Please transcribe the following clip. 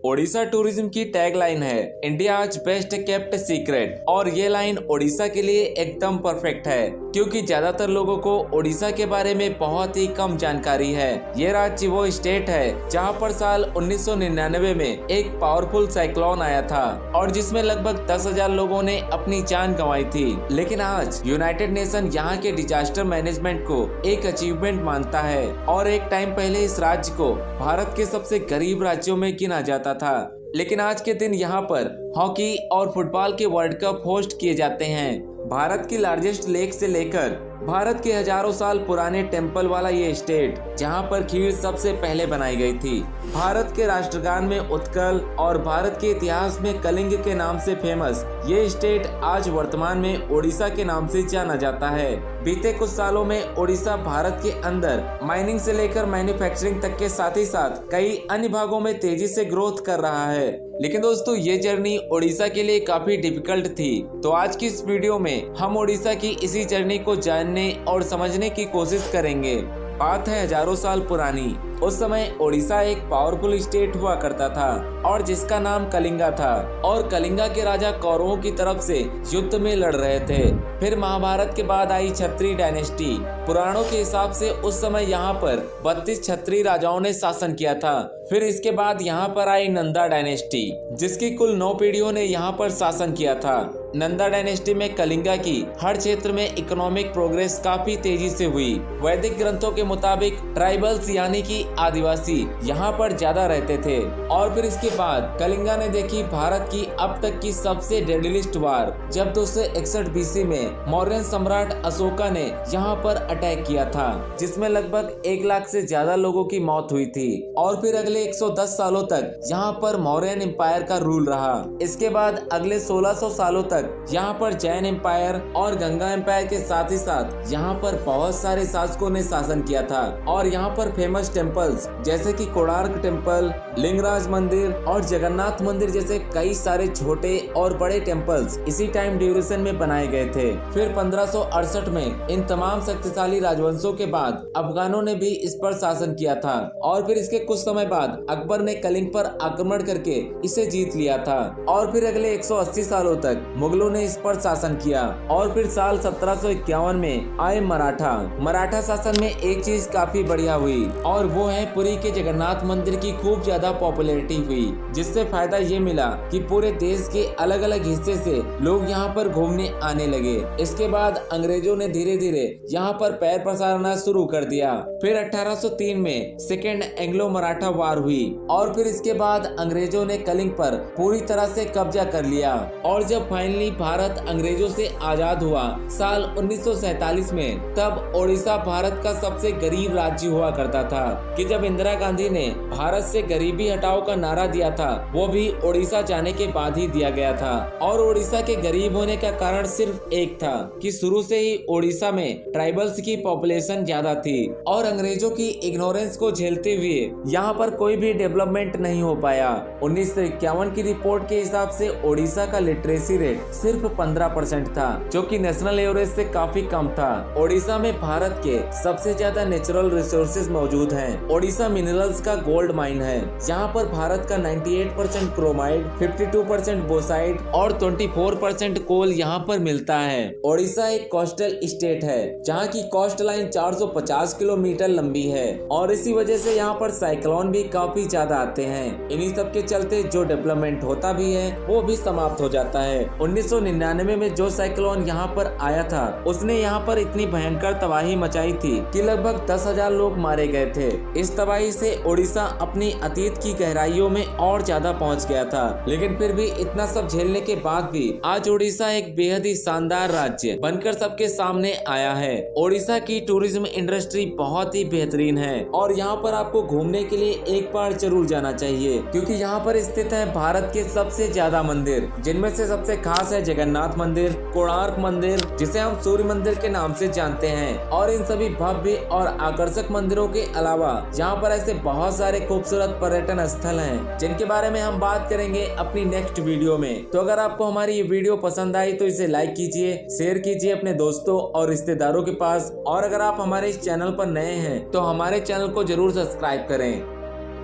Odisha tourism की tagline है India's best kept secret, और ये लाइन ओडिशा के लिए एकदम परफेक्ट है क्योंकि ज्यादातर लोगों को ओडिशा के बारे में बहुत ही कम जानकारी है। ये राज्य वो स्टेट है जहां पर साल 1999 में एक पावरफुल साइक्लोन आया था और जिसमें लगभग 10,000 लोगों ने अपनी जान गंवाई थी। लेकिन आज यूनाइटेड नेशन यहाँ के डिजास्टर मैनेजमेंट को एक अचीवमेंट मानता है और एक टाइम पहले इस राज्य को भारत के सबसे गरीब राज्यों में गिना जाता था। लेकिन आज के दिन यहाँ पर हॉकी और फुटबॉल के वर्ल्ड कप होस्ट किए जाते हैं। भारत की लार्जेस्ट लेक से लेकर भारत के हजारों साल पुराने टेम्पल वाला ये स्टेट जहाँ पर खीर सबसे पहले बनाई गई थी। भारत के राष्ट्रगान में उत्कल और भारत के इतिहास में कलिंग के नाम से फेमस ये स्टेट आज वर्तमान में ओडिशा के नाम से जाना जाता है। बीते कुछ सालों में ओडिशा भारत के अंदर माइनिंग से लेकर मैन्युफैक्चरिंग तक के साथ ही साथ कई अन्य भागों में तेजी से ग्रोथ कर रहा है। लेकिन दोस्तों ये जर्नी ओडिशा के लिए काफी डिफिकल्ट थी। तो आज की इस वीडियो में हम ओडिशा की इसी जर्नी को जानने और समझने की कोशिश करेंगे। बात है हजारों साल पुरानी। उस समय ओडिशा एक पावरफुल स्टेट हुआ करता था और जिसका नाम कलिंगा था, और कलिंगा के राजा कौरवों की तरफ से युद्ध में लड़ रहे थे। फिर महाभारत के बाद आई क्षत्रिय डायनेस्टी। पुराणों के हिसाब से उस समय यहाँ पर 32 क्षत्रिय राजाओं ने शासन किया था। फिर इसके बाद यहाँ पर आई नंदा डायनेस्टी जिसकी कुल 9 पीढ़ियों ने यहाँ पर शासन किया था। नंदा डायनेस्टी में कलिंगा की हर क्षेत्र में इकोनॉमिक प्रोग्रेस काफी तेजी से हुई। वैदिक ग्रंथों के मुताबिक ट्राइबल्स यानी कि आदिवासी यहाँ पर ज्यादा रहते थे। और फिर इसके बाद कलिंगा ने देखी भारत की अब तक की सबसे डेडलिस्ट वार, जब 261 बीसी में मौर्यन सम्राट अशोका ने यहाँ पर अटैक किया था जिसमें लगभग 1 लाख से ज्यादा लोगों की मौत हुई थी। और फिर अगले 110 सालों तक यहाँ पर मौर्यन एम्पायर का रूल रहा। इसके बाद अगले 1600 सालों तक यहाँ पर जैन एम्पायर और गंगा एम्पायर के साथ ही साथ यहाँ पर बहुत सारे शासकों ने शासन किया था। और यहाँ पर फेमस टेम्पल्स जैसे कि कोणार्क टेम्पल, लिंगराज मंदिर और जगन्नाथ मंदिर जैसे कई सारे छोटे और बड़े टेम्पल्स इसी टाइम ड्यूरेशन में बनाए गए थे। फिर 1568 में इन तमाम शक्तिशाली राजवंशों के बाद अफगानों ने भी इस पर शासन किया था। और फिर इसके कुछ समय बाद अकबर ने कलिंग पर आक्रमण करके इसे जीत लिया था। और फिर अगले 180 सालों तक मुगलों ने इस पर शासन किया। और फिर साल 1751 में आए मराठा शासन में एक चीज काफी बढ़िया हुई और वो है पुरी के जगन्नाथ मंदिर की खूब ज्यादा पॉपुलैरिटी हुई, जिससे फायदा ये मिला कि पूरे देश के अलग अलग हिस्से से लोग यहाँ पर घूमने आने लगे। इसके बाद अंग्रेजों ने धीरे धीरे यहाँ पर पैर पसारना शुरू कर दिया। फिर 1803 में सेकेंड एंग्लो मराठा वार हुई और फिर इसके बाद अंग्रेजों ने कलिंग पर पूरी तरह से कब्जा कर लिया। और जब फाइनली भारत अंग्रेजों से आजाद हुआ साल 1947 में, तब ओडिशा भारत का सबसे गरीब राज्य हुआ करता था कि जब इंदिरा गांधी ने भारत से गरीबी हटाओ का नारा दिया था वो भी ओडिशा जाने के बाद ही दिया गया था। और ओडिशा के गरीब होने का कारण सिर्फ एक था कि शुरू से ही ओडिशा में ट्राइबल्स की पॉपुलेशन ज्यादा थी और अंग्रेजों की इग्नोरेंस को झेलते हुए यहाँ पर कोई भी डेवलपमेंट नहीं हो पाया। 1951 की रिपोर्ट के हिसाब से ओडिशा का लिटरेसी रेट सिर्फ 15% था, जो कि नेशनल एवरेज से काफी कम था। ओडिशा में भारत के सबसे ज्यादा नेचुरल रिसोर्सेज मौजूद हैं। ओडिशा मिनरल्स का गोल्ड माइन है, जहां पर भारत का 98% क्रोमाइड, 52% बोसाइट और 24% कोल यहां पर मिलता है। ओडिशा एक कोस्टल स्टेट है जहां की कोस्ट लाइन 450 किलोमीटर लंबी है और इसी वजह से यहां पर साइक्लोन भी काफी ज्यादा आते हैं। इन्हीं सब के चलते जो डेवलपमेंट होता भी है वो भी समाप्त हो जाता है। 1999 में जो साइक्लोन यहाँ पर आया था उसने यहाँ पर इतनी भयंकर तबाही मचाई थी कि लगभग 10,000 लोग मारे गए थे। इस तबाही से ओडिशा अपनी अतीत की गहराइयों में और ज्यादा पहुँच गया था। लेकिन फिर भी इतना सब झेलने के बाद भी आज ओडिशा एक बेहद ही शानदार राज्य बनकर सबके सामने आया है। ओडिशा की टूरिज्म इंडस्ट्री बहुत ही बेहतरीन है और यहाँ पर आपको घूमने के लिए एक बार जरूर जाना चाहिए, क्योंकि यहाँ पर स्थित है भारत के सबसे ज्यादा मंदिर, जिनमें से सबसे खास है जगन्नाथ मंदिर, कोणार्क मंदिर जिसे हम सूर्य मंदिर के नाम से जानते हैं। और इन सभी भव्य और आकर्षक मंदिरों के अलावा यहाँ पर ऐसे बहुत सारे खूबसूरत पर्यटन स्थल हैं जिनके बारे में हम बात करेंगे अपनी नेक्स्ट वीडियो में। तो अगर आपको हमारी ये वीडियो पसंद आई तो इसे लाइक कीजिए, शेयर कीजिए अपने दोस्तों और रिश्तेदारों के पास। और अगर आप हमारे इस चैनल पर नए हैं तो हमारे चैनल को जरूर सब्सक्राइब करें।